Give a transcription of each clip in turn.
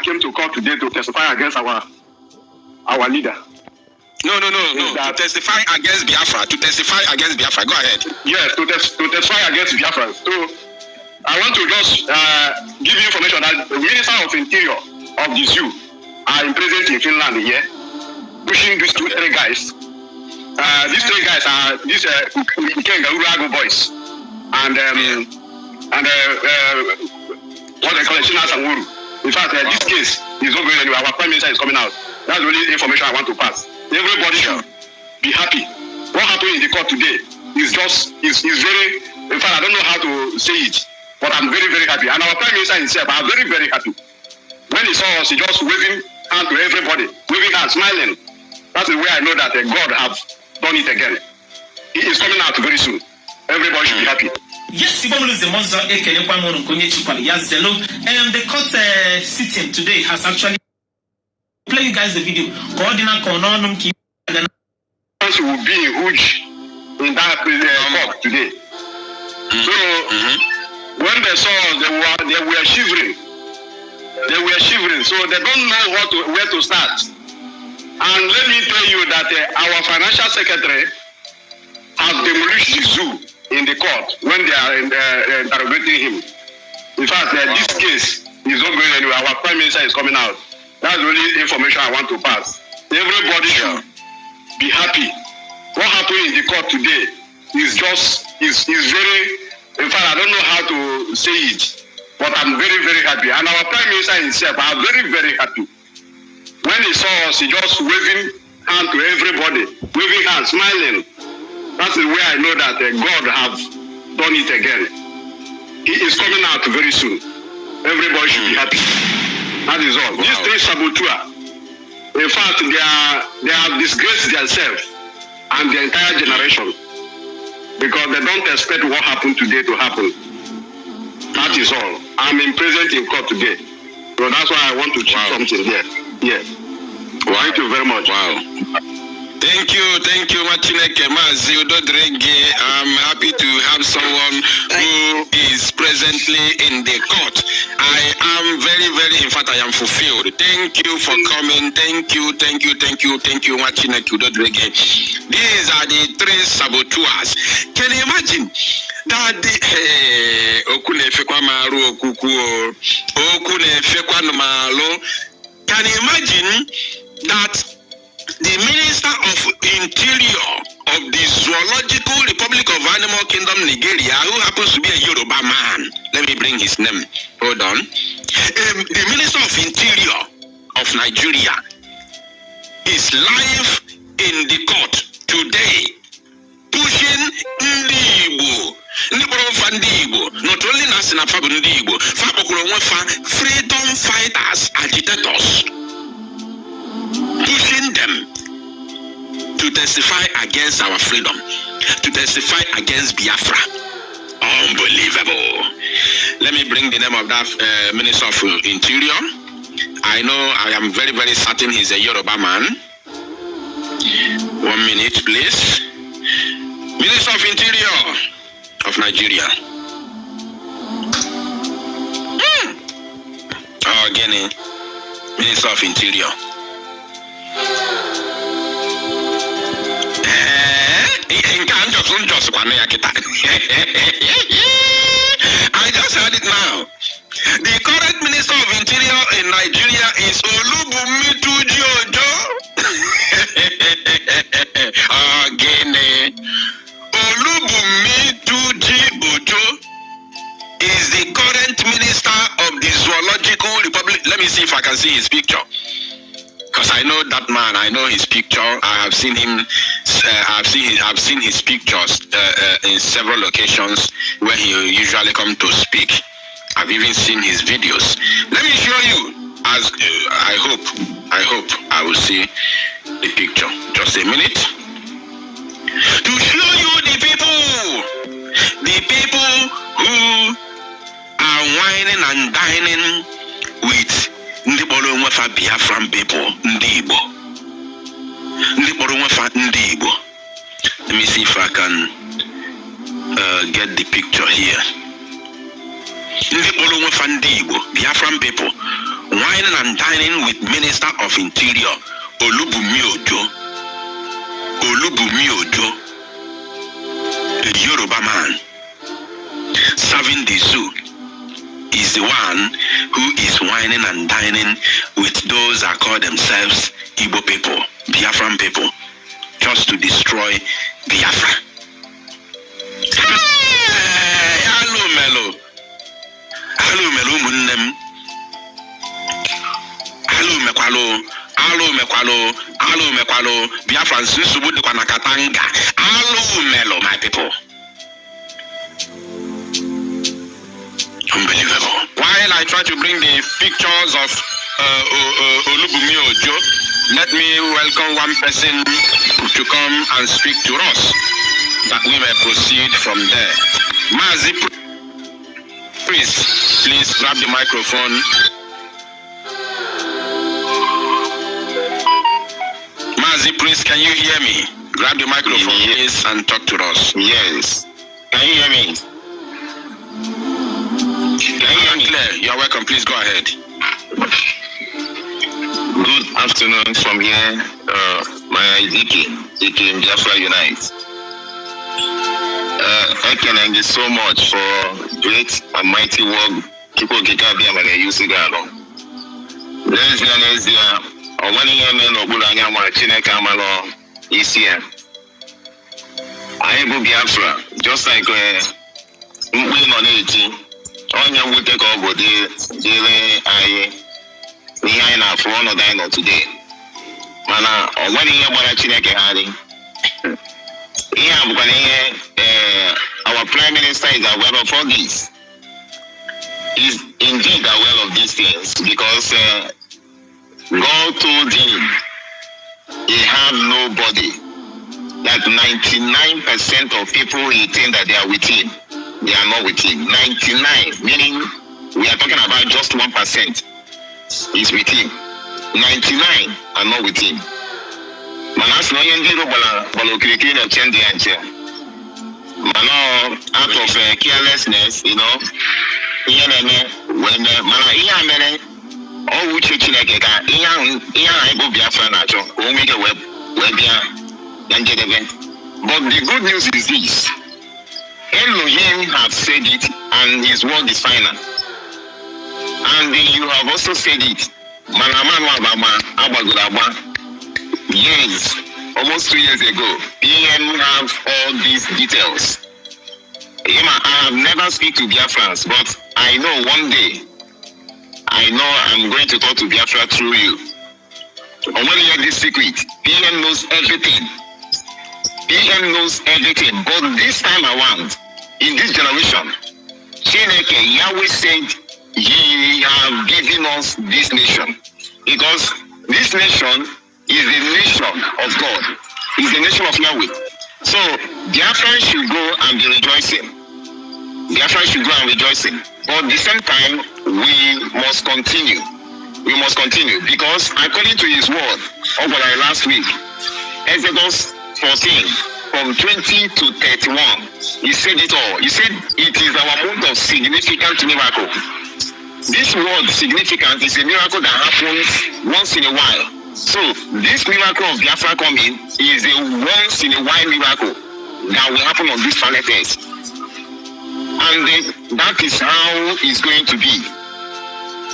came to court today to testify against our leader. No. To testify against Biafra. To testify against Biafra. Go ahead. Yes, to testify against Biafra. So I want to just give you information that the Minister of Interior of the zoo are imprisoned in Finland here, pushing these three guys. These three guys are these Urago boys and what they call it, Chinas and Wuru. In fact, this case is not going anywhere. Our Prime Minister is coming out. That's the only information I want to pass. Everybody should be happy. What happened in the court today is very, in fact, I don't know how to say it, but I'm very, very happy. And our Prime Minister himself, I'm very, very happy. When he saw us, he just waving hand to everybody, waving hand, smiling. That's the way I know that God have done it again. He is coming out very soon. Everybody should be happy. Yes, the court sitting today has actually play you guys the video. Will be huge in that court today. So when they saw us, they were shivering. They were shivering, so they don't know where to start. And let me tell you that our financial secretary has demolished the zoo in the court when they are interrogating him. In fact, this case is not going anywhere. Our Prime Minister is coming out. That's the only information I want to pass. Everybody should be happy. What happened in the court today is very, in fact, I don't know how to say it, but I'm very, very happy. And our Prime Minister himself, I'm very, very happy. When he saw us, he just waving hand to everybody, waving hand, smiling. That's the way I know that God have done it again. He is coming out very soon. Everybody should be happy. That is all. These three saboteurs, in fact, they have disgraced themselves and the entire generation because they don't expect what happened today to happen. That is all. I'm present in court today. So that's why I want to check something there. Yeah. Wow. Thank you very much. Wow. Thank you, Machineke Mazi Udodrege. I'm happy to have someone who is presently in the court. I am very, very, in fact, I am fulfilled. Thank you for coming. Thank you, Machineke Udodrege. These are the three saboteurs. Can you imagine that can you imagine that the Minister of Interior of the Zoological Republic of Animal Kingdom, Nigeria, who happens to be a Yoruba man, let me bring his name, hold on. The Minister of Interior of Nigeria is live in the court today, pushing Ndibo. Not only Nasina Fabu Ndibo, freedom fighters, agitators, pushing them to testify against our freedom, to testify against Biafra. Unbelievable. Let me bring the name of that Minister of Interior. I am very, very certain he's a Yoruba man. 1 minute, please. Minister of Interior of Nigeria. Guinea. Minister of Interior. I just heard it now. The current Minister of Interior in Nigeria is Olubunmi Tuji-Ojo. Guinea. Olubunmi Tuji-Ojo is the current Minister of the Zoological Republic. Let me see if I can see his picture. Because I know that man, I know his picture. I have seen him. I've seen his pictures in several locations where he usually come to speak. I've even seen his videos. Let me show you. As I hope I will see the picture. Just a minute to show you the people who are whining and dining with ndị kpọrọ onwe fa Biafran people, ndị Igbo. Ndị kpọrọ onwe fa ndị Igbo. Let me see if I can get the picture here. Ndị kpọrọ onwe fa ndị Igbo, Biafran people, whining and dining with Minister of Interior, Olubumi Ojo, a Yoruba man, serving the zoo, is the one who is whining and dining with those that call themselves Igbo people, Biafran people, just to destroy Biafra. Hello, Melo, Munnem. Hello, Mekwalo, Biafran Susubu de Kwanakatanga. Hello, Melo, my people. Unbelievable. While I try to bring the pictures of Olubumi Ojo, let me welcome one person to come and speak to us, that we may proceed from there. Mazi Priest, please grab the microphone. Mazi Priest, can you hear me? Grab the microphone, please, and talk to us. Yes. Can you hear me? Clear. You're welcome. Please go ahead. Good afternoon from here, my DK Biafra Unite. I can thank you so much for great and mighty work. People get up there and use it. Lesbianesia, or one year men or Bulanga Marchina Kamalo is here. I go Biafra, just like we on 80. Onye wute ka ogo dile anyị ihe anyị na-afụ ọnọdụ anyị nọ today, mana ọ nwere ihe gbara Chineke harị. Ihe a bụkwa ihe our prime minister is aware of all this. He's indeed aware of these things because God told him he had nobody. Like 99% of people he think that they are with him. They are not with him. 99, meaning we are talking about just 1% is with him. 99 are not with him. Manas no yendiro bala kirikiri na chende anche. Mano out of carelessness, you know. When mana iya mere all uche Chineke ka iya aibo Biafra na cho. O make a web ya yanjedebe. But the good news is this. Elohim have said it, and his word is final. And you have also said it. Yes, almost 2 years ago, PM have all these details. I have never speak to Biafrans, but I know one day, I'm going to talk to Biafra through you. I want to hear this secret. PM knows everything. PM knows everything, but this time around, in this generation, Chineke, Yahweh said, He have given us this nation, because this nation is the nation of God, is the nation of Yahweh. So, Biafra should go and be rejoicing. Biafra should go and rejoicing. But at the same time, we must continue. We must continue, because according to His word, over last week, Exodus 14, from 20 to 31, he said it all. He said it is our month of significant miracle. This word significant is a miracle that happens once in a while. So this miracle of Biafra coming is a once in a while miracle that will happen on this planet Earth. And that is how it's going to be.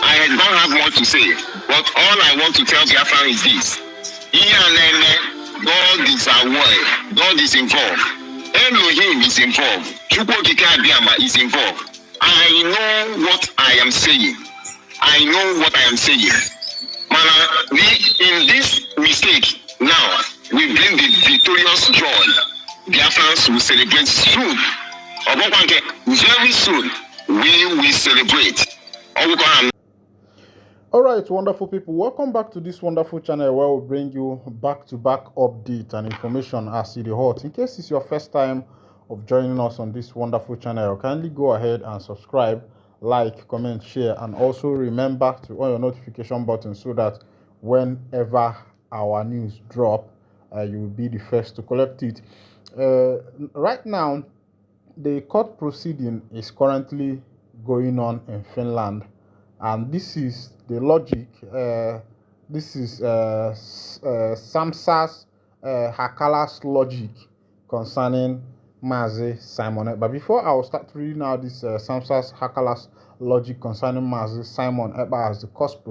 I don't have much to say, but all I want to tell Biafra is this. God is aware. God is involved. Elohim is involved. Chukwokike Abiyama is involved. I know what I am saying. I know what I am saying. In this mistake, now, we bring the victorious joy. Biafrans will celebrate soon. Very soon, we will celebrate. Alright, wonderful people, welcome back to this wonderful channel where we bring you back-to-back updates and information as it is hot. In case it's your first time of joining us on this wonderful channel, kindly go ahead and subscribe, like, comment, share, and also remember to on your notification button so that whenever our news drop, you will be the first to collect it. Right now, the court proceeding is currently going on in Finland. And this is the logic. This is Samsa's Hakala's logic concerning Mazi Simon Ekpa. But before I will start reading out this Samsa's Hakala's logic concerning Mazi Simon Ekpa as the court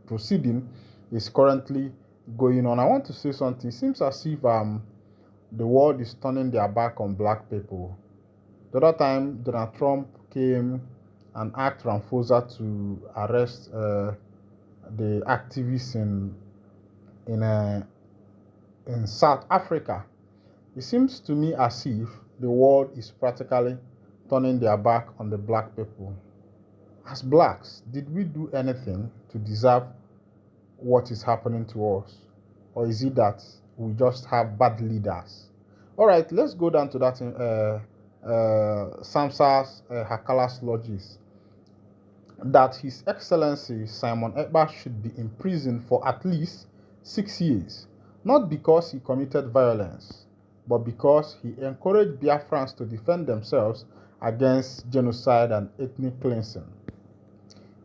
proceeding is currently going on, I want to say something. It seems as if the world is turning their back on black people. The other time, Donald Trump came and asked Ramaphosa to arrest the activists in South Africa. It seems to me as if the world is practically turning their back on the black people. As blacks, did we do anything to deserve what is happening to us? Or is it that we just have bad leaders? All right, let's go down to that Samsa's Hakala's logic, that His Excellency Simon Ekpa should be imprisoned for at least 6 years, not because he committed violence, but because he encouraged Biafrans to defend themselves against genocide and ethnic cleansing.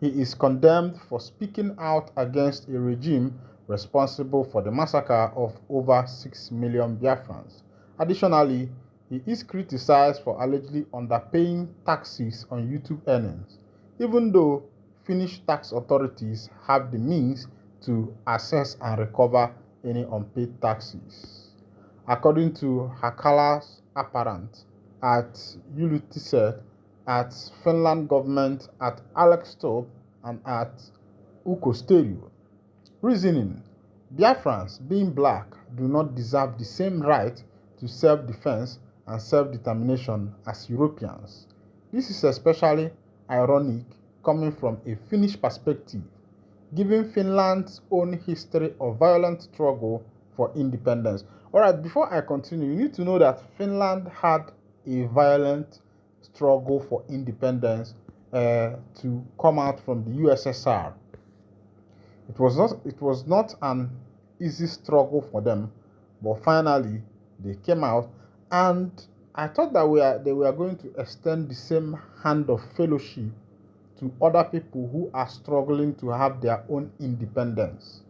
He is condemned for speaking out against a regime responsible for the massacre of over 6 million Biafrans. Additionally, he is criticized for allegedly underpaying taxes on YouTube earnings, even though Finnish tax authorities have the means to assess and recover any unpaid taxes. According to Hakala's apparent at Ylutiset, at Finland government, at Alex Stope, and at Uko Stereo. Reasoning: Biafrans, being black, do not deserve the same right to self-defense and self-determination as Europeans. This is especially ironic coming from a Finnish perspective, given Finland's own history of violent struggle for independence. All right, before I continue, you need to know that Finland had a violent struggle for independence to come out from the USSR. It was not an easy struggle for them, but finally they came out, and I thought that they were going to extend the same hand of fellowship to other people who are struggling to have their own independence,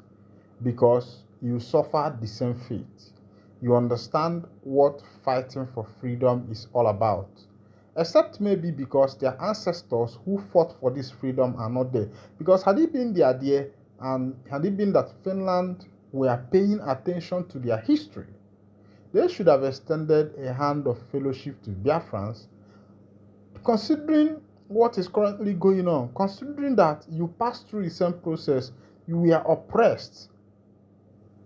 because you suffered the same fate. You understand what fighting for freedom is all about. Except maybe because their ancestors who fought for this freedom are not there. Because had it been their idea, and had it been that Finland were paying attention to their history, they should have extended a hand of fellowship to Biafrans, considering what is currently going on, considering that you passed through the same process, you were oppressed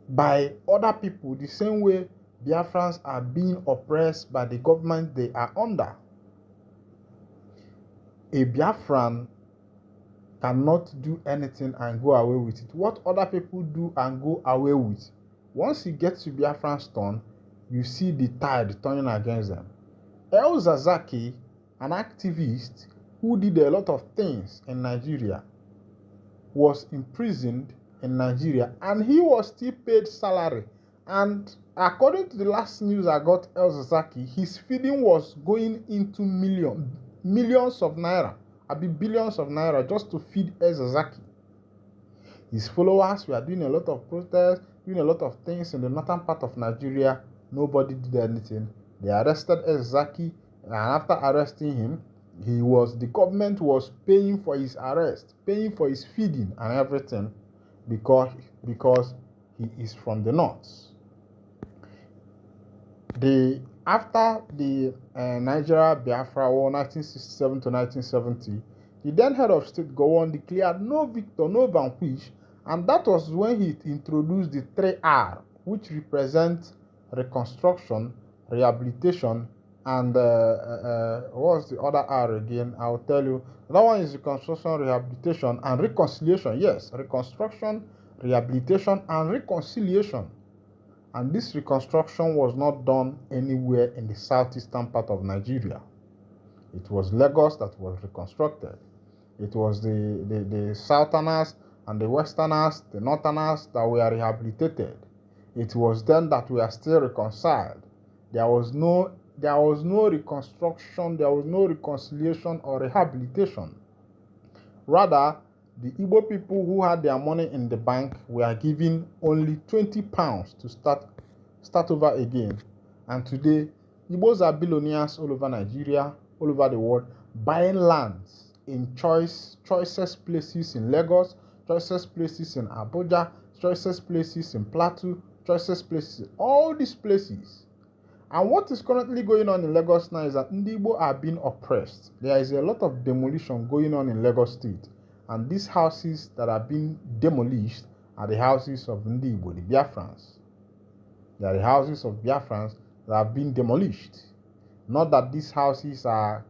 by other people the same way Biafrans are being oppressed by the government they are under. A Biafran cannot do anything and go away with it. What other people do and go away with, once you get to Biafran's turn, you see the tide turning against them. El Zazaki, an activist who did a lot of things in Nigeria, was imprisoned in Nigeria, and he was still paid salary. And according to the last news I got, El Zazaki, his feeding was going into millions of naira, billions of naira, just to feed El Zazaki. His followers were doing a lot of protests, doing a lot of things in the northern part of Nigeria. Nobody did anything. They arrested El Zazaki, and after arresting him, the government was paying for his arrest, paying for his feeding and everything, because he is from the north. After the Nigeria Biafra War 1967 to 1970, the then head of state Gowon declared no victor, no vanquish, and that was when he introduced the 3R, which represents reconstruction, rehabilitation, and what's the other R again? I'll tell you. That one is reconstruction, rehabilitation, and reconciliation. Yes, reconstruction, rehabilitation, and reconciliation. And this reconstruction was not done anywhere in the southeastern part of Nigeria. It was Lagos that was reconstructed. It was the southerners and the westerners, the northerners that were rehabilitated. It was them that were still reconciled. There was no reconstruction, there was no reconciliation or rehabilitation Rather, the Igbo people who had their money in the bank were given only 20 pounds to start over again. And today, Igbos are billionaires all over Nigeria, all over the world, buying lands in choicest places in Lagos, choicest places in Abuja, choicest places in Plateau, choicest places, all these places. And what is currently going on in Lagos now is that Igbo are being oppressed. There is a lot of demolition going on in Lagos State. And these houses that are being demolished are the houses of Igbo, the Biafrans. They are the houses of Biafrans that have been demolished. Not that these houses are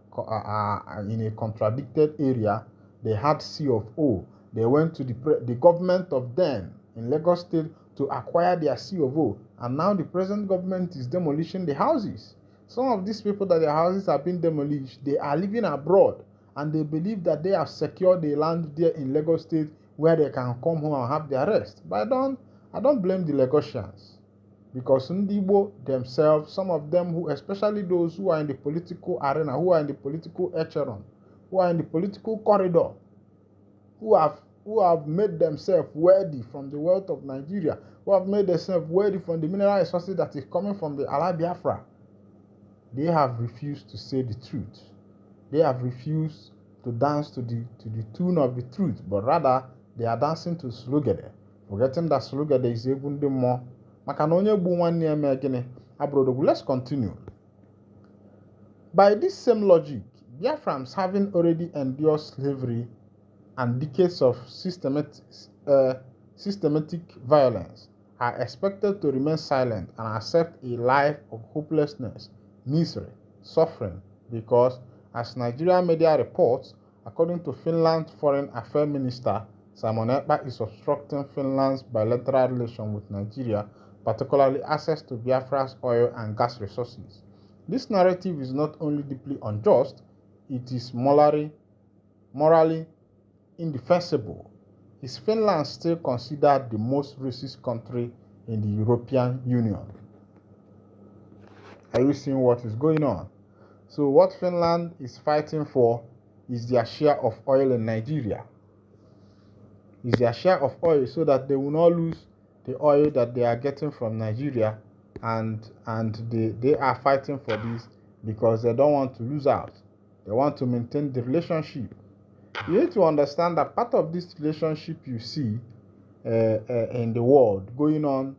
in a contradicted area. They had CFO. They went to the government of then in Lagos State to acquire their CFO. And now the present government is demolishing the houses. Some of these people that their houses have been demolished, they are living abroad. And they believe that they have secured the land there in Lagos State where they can come home and have their rest. But I don't blame the Lagosians. Because Igbo themselves, some of them who, especially those who are in the political arena, who are in the political echelon, who are in the political corridor, who have made themselves worthy from the wealth of Nigeria, who have made themselves worthy from the mineral resources that is coming from the Ala Biafra, they have refused to say the truth. They have refused to dance to the tune of the truth, but rather they are dancing to Slugede, forgetting that Slugede is even the more. Let's continue. By this same logic, Biafrans, having already endured slavery and decades of systematic violence, are expected to remain silent and accept a life of hopelessness, misery, suffering, because, as Nigerian media reports, according to Finland's Foreign Affairs Minister, Simon Ekpa is obstructing Finland's bilateral relation with Nigeria, particularly access to Biafra's oil and gas resources. This narrative is not only deeply unjust, it is morally indefensible. Is Finland still considered the most racist country in the European Union? Are you seeing what is going on? So what Finland is fighting for is their share of oil in Nigeria. Is their share of oil so that they will not lose the oil that they are getting from Nigeria, and they are fighting for this because they don't want to lose out. They want to maintain the relationship. You need to understand that part of this relationship you see in the world going on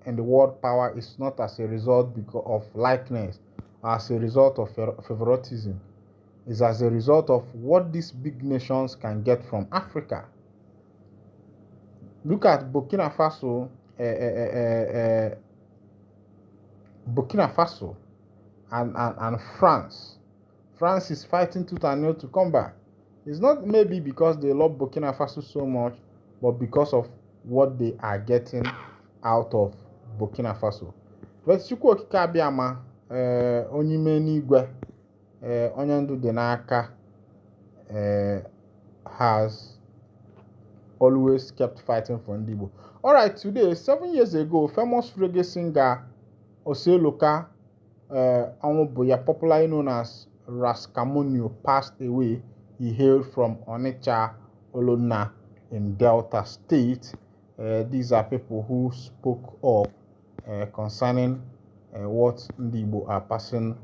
in the world power is not as a result because of likeness, as a result of favoritism. It's as a result of what these big nations can get from Africa. Look at Burkina Faso, and France. France is fighting tooth and nail to come back. It's not maybe because they love Burkina Faso so much, but because of what they are getting out of Burkina Faso. But Chukwu Okike Abịama, onye ime n'igwe, onye ndu dị n'aka, has always kept fighting for Igbo. Alright, today, 7 years ago, famous reggae singer Oseloka Onwubuya, popularly known as Raskamonio, passed away. He hailed from Onitsha, Olona in Delta State. These are people who spoke up concerning what Igbo are passing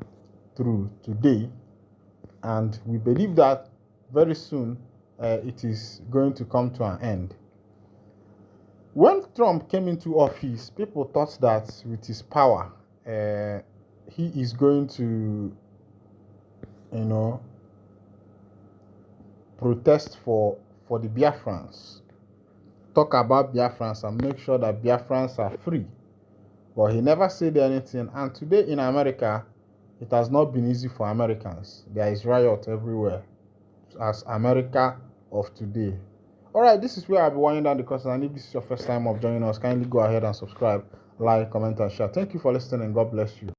through today. And we believe that very soon it is going to come to an end. When Trump came into office, people thought that with his power, he is going to, protest for the Biafrans, talk about Biafrans and make sure that Biafrans are free. But he never said anything. And today in America, it has not been easy for Americans. There is riot everywhere, as America of today. Alright, this is where I'll be winding down the course, and if this is your first time of joining us, kindly go ahead and subscribe, like, comment, and share. Thank you for listening, and God bless you.